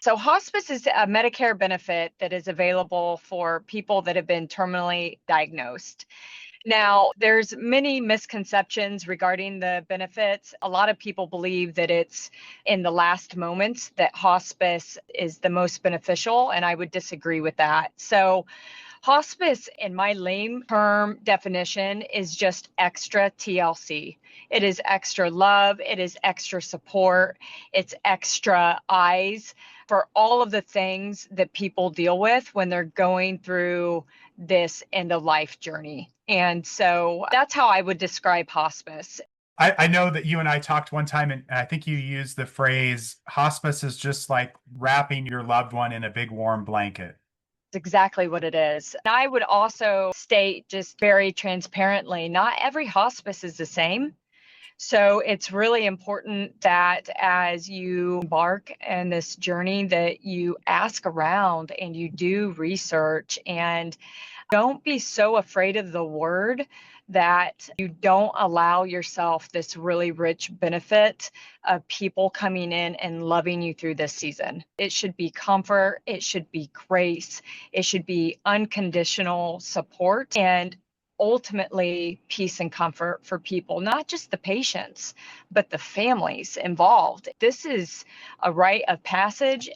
So hospice is a Medicare benefit that is available for people that have been terminally diagnosed. Now, there's many misconceptions regarding the benefits. A lot of people believe that it's in the last moments that hospice is the most beneficial, and I would disagree with that. So hospice, in my lame term definition, is just extra TLC. It is extra love, it is extra support, it's extra eyes for all of the things that people deal with when they're going through this end of life journey. And so that's how I would describe hospice. I know that you and I talked one time, and I think you used the phrase hospice is just like wrapping your loved one in a big warm blanket. Exactly what it is. And I would also state just very transparently, not every hospice is the same. So it's really important that as you embark in this journey that you ask around and you do research, and don't be so afraid of the word that you don't allow yourself this really rich benefit of people coming in and loving you through this season. It should be comfort, it should be grace, it should be unconditional support, and ultimately peace and comfort for people, not just the patients, but the families involved. This is a rite of passage.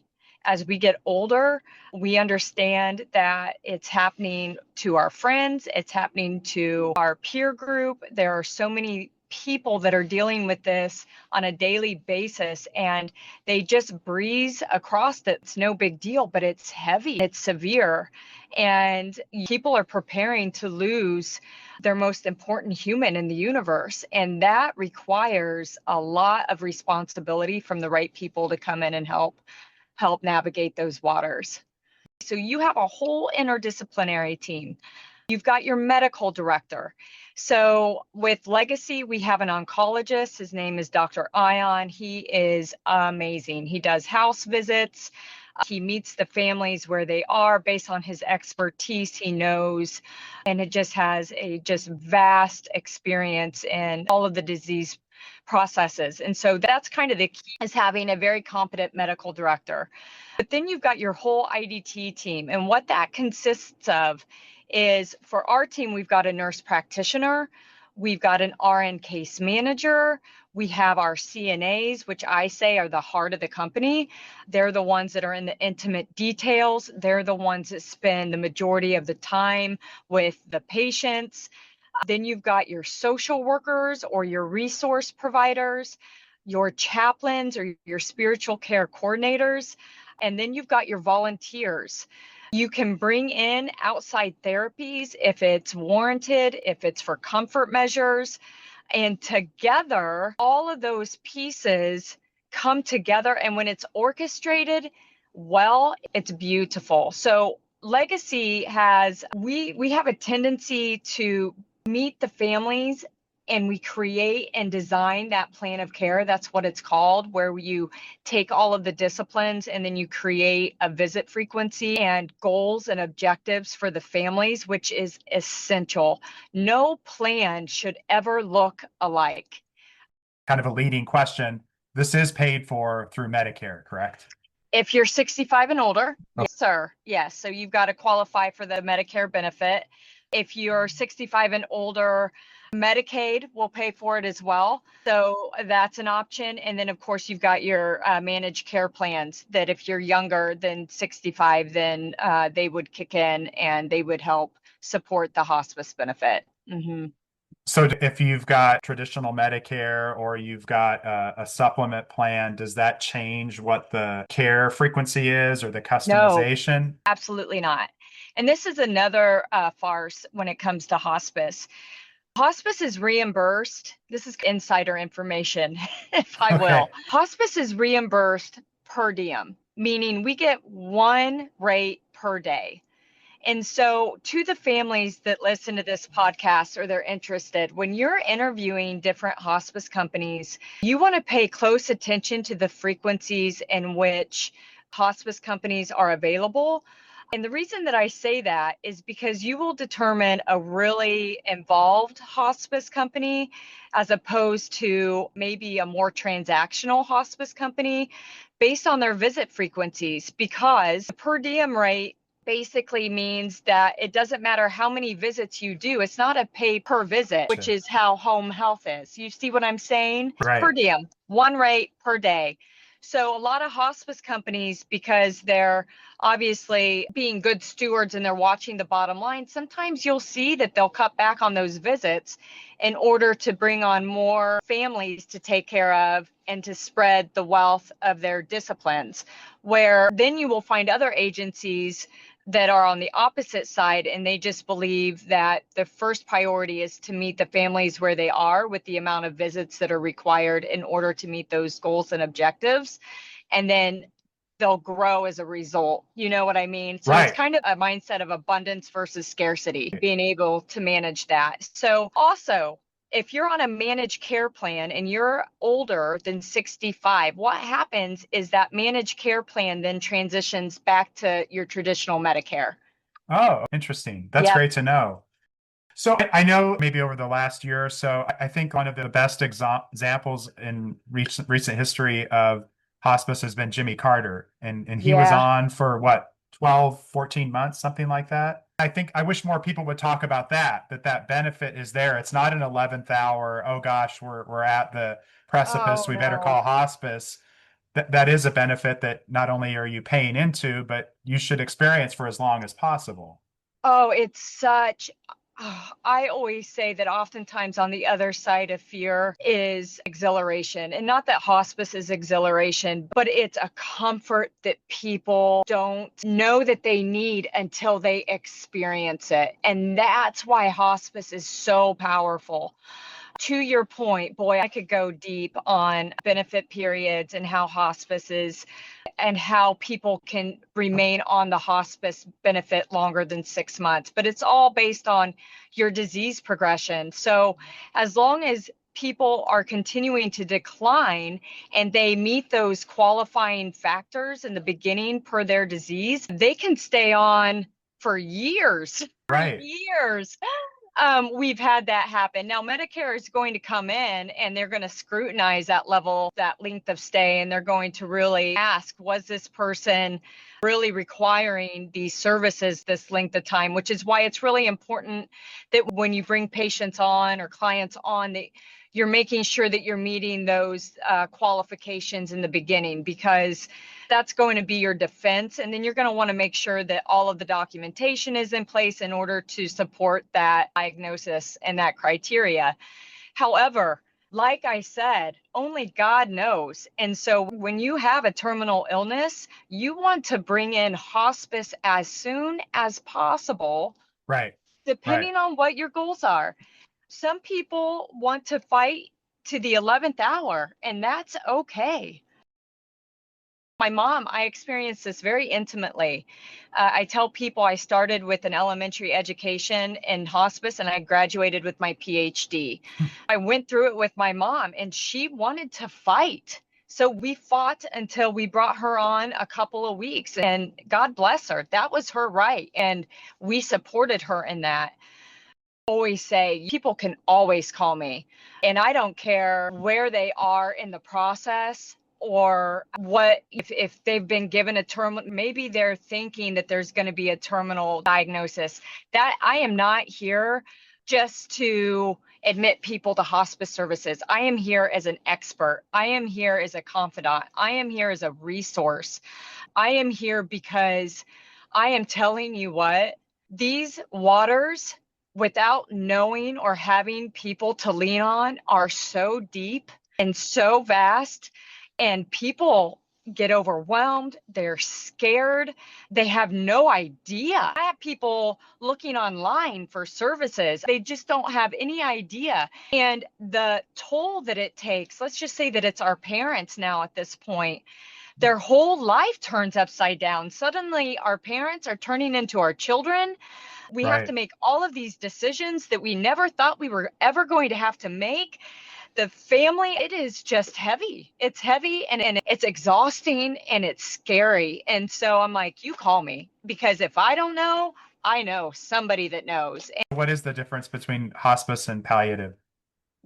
As we get older, we understand that it's happening to our friends, it's happening to our peer group. There are so many people that are dealing with this on a daily basis, and they just breeze across it. It's no big deal, but it's heavy, it's severe, and people are preparing to lose their most important human in the universe. And that requires a lot of responsibility from the right people to come in and help navigate those waters. So you have a whole interdisciplinary team. You've got your medical director. So with Legacy, we have an oncologist. His name is Dr. Ion. He is amazing. He does house visits. He meets the families where they are based on his expertise. He knows, and it just has a just vast experience in all of the disease processes. And so that's kind of the key, is having a very competent medical director. But then you've got your whole IDT team. And what that consists of is, for our team, we've got a nurse practitioner, we've got an RN case manager, we have our CNAs, which I say are the heart of the company. They're the ones that are in the intimate details. They're the ones that spend the majority of the time with the patients. Then you've got your social workers or your resource providers, your chaplains or your spiritual care coordinators, and then you've got your volunteers. You can bring in outside therapies if it's warranted, if it's for comfort measures, and together, all of those pieces come together, and when it's orchestrated well, it's beautiful. So Legacy has, we have a tendency to meet the families, and we create and design that plan of care. That's what it's called, where you take all of the disciplines and then you create a visit frequency and goals and objectives for the families, which is essential. No plan should ever look alike. Kind of a leading question. This is paid for through Medicare, correct? If you're 65 and older, Oh. yes, sir. Yes. So you've got to qualify for the Medicare benefit. If you're 65 and older, Medicaid will pay for it as well. So that's an option. And then, of course, you've got your managed care plans that if you're younger than 65, then they would kick in and they would help support the hospice benefit. Mm-hmm. So if you've got traditional Medicare or you've got a supplement plan, does that change what the care frequency is or the customization? No, absolutely not. And this is another farce when it comes to hospice. Hospice is reimbursed. This is insider information, if I will. Okay. Hospice is reimbursed per diem, meaning we get one rate per day. And so to the families that listen to this podcast or they're interested, when you're interviewing different hospice companies, you want to pay close attention to the frequencies in which hospice companies are available. And the reason that I say that is because you will determine a really involved hospice company as opposed to maybe a more transactional hospice company based on their visit frequencies, because the per diem rate basically means that it doesn't matter how many visits you do. It's not a pay per visit, which Sure. is how home health is. You see what I'm saying? It's per Right. diem, one rate per day. So a lot of hospice companies, because they're obviously being good stewards and they're watching the bottom line, sometimes you'll see that they'll cut back on those visits in order to bring on more families to take care of and to spread the wealth of their disciplines. Where then you will find other agencies that are on the opposite side, and they just believe that the first priority is to meet the families where they are with the amount of visits that are required in order to meet those goals and objectives. And then they'll grow as a result. You know what I mean? So it's Right. kind of a mindset of abundance versus scarcity, being able to manage that. So also, if you're on a managed care plan and you're older than 65, what happens is that managed care plan then transitions back to your traditional Medicare. Oh, interesting. That's Yep. great to know. So I know maybe over the last year or so, I think one of the best examples in recent history of hospice has been Jimmy Carter. And he was Yeah. on for what, 12, 14 months, something like that. I think I wish more people would talk about that benefit is there. It's not an 11th hour, oh gosh, we're at the precipice, Oh, we better no. call hospice. That is a benefit that not only are you paying into, but you should experience for as long as possible. Oh, it's such. I always say that oftentimes on the other side of fear is exhilaration. And not that hospice is exhilaration, but it's a comfort that people don't know that they need until they experience it. And that's why hospice is so powerful. To your point, boy, I could go deep on benefit periods and how hospice is and how people can remain on the hospice benefit longer than 6 months. But it's all based on your disease progression. So as long as people are continuing to decline and they meet those qualifying factors in the beginning per their disease, they can stay on for years, for Right. years. We've had that happen. Now, Medicare is going to come in and they're going to scrutinize that level, that length of stay, and they're going to really ask, was this person really requiring these services this length of time? Which is why it's really important that when you bring patients on or clients on, that you're making sure that you're meeting those qualifications in the beginning, because that's going to be your defense. And then you're going to want to make sure that all of the documentation is in place in order to support that diagnosis and that criteria. However, like I said, only God knows. And so when you have a terminal illness, you want to bring in hospice as soon as possible, Right. Right. depending on what your goals are. Some people want to fight to the 11th hour, and that's okay. My mom, I experienced this very intimately. I tell people I started with an elementary education in hospice and I graduated with my PhD. I went through it with my mom and she wanted to fight. So we fought until we brought her on a couple of weeks, and God bless her. That was her right. And we supported her in that. Always say people can always call me, and I don't care where they are in the process or what, if they've been given a terminal, maybe they're thinking that there's going to be a terminal diagnosis. That I am not here just to admit people to hospice services. I am here as an expert. I am here as a confidant. I am here as a resource. I am here because I am telling you what, these waters, without knowing or having people to lean on, are so deep and so vast, and people get overwhelmed. They're scared. They have no idea. I have people looking online for services. They just don't have any idea. And the toll that it takes, let's just say that it's our parents now at this point, their whole life turns upside down. Suddenly, our parents are turning into our children. We have to Right. make all of these decisions that we never thought we were ever going to have to make. The family, it is just heavy. It's heavy and it's exhausting and it's scary. And so I'm like, you call me, because if I don't know, I know somebody that knows. What is the difference between hospice and palliative?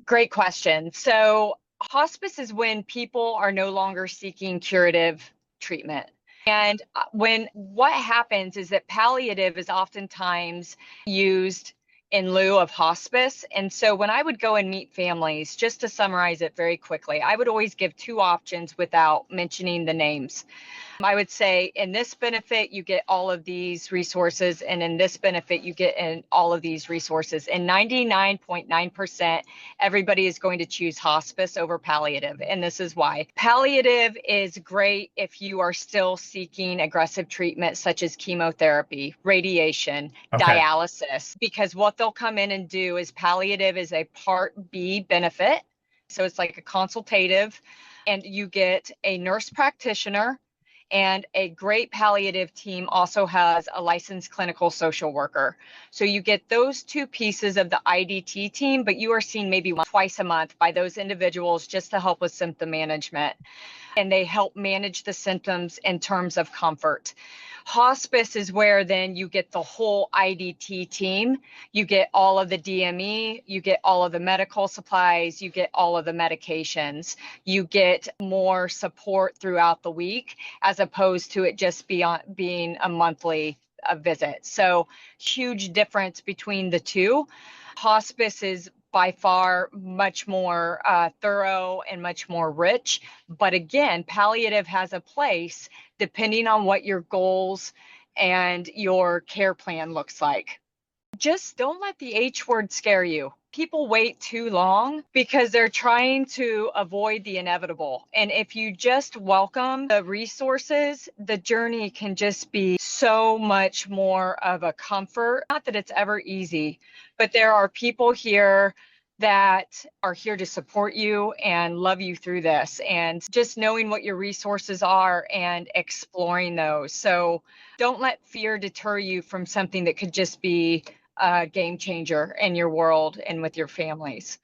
Great question. So, hospice is when people are no longer seeking curative treatment. And when what happens is that palliative is oftentimes used in lieu of hospice. And so, when I would go and meet families, just to summarize it very quickly, I would always give two options without mentioning the names. I would say in this benefit, you get all of these resources, and in this benefit, you get in all of these resources. And 99.9%, everybody is going to choose hospice over palliative. And this is why. Palliative is great if you are still seeking aggressive treatment, such as chemotherapy, radiation, Okay. dialysis, because what they'll come in and do is palliative is a Part B benefit. So it's like a consultative, and you get a nurse practitioner, and a great palliative team also has a licensed clinical social worker. So you get those two pieces of the IDT team, but you are seen maybe twice a month by those individuals just to help with symptom management. And they help manage the symptoms in terms of comfort. Hospice is where then you get the whole IDT team. You get all of the DME, you get all of the medical supplies, you get all of the medications, you get more support throughout the week, as opposed to it just being a monthly visit. So huge difference between the two. Hospice is by far much more thorough and much more rich. But again, palliative has a place depending on what your goals and your care plan looks like. Just don't let the H word scare you. People wait too long because they're trying to avoid the inevitable. And if you just welcome the resources, the journey can just be so much more of a comfort. Not that it's ever easy, but there are people here that are here to support you and love you through this, and just knowing what your resources are and exploring those. So don't let fear deter you from something that could just be a game changer in your world and with your families.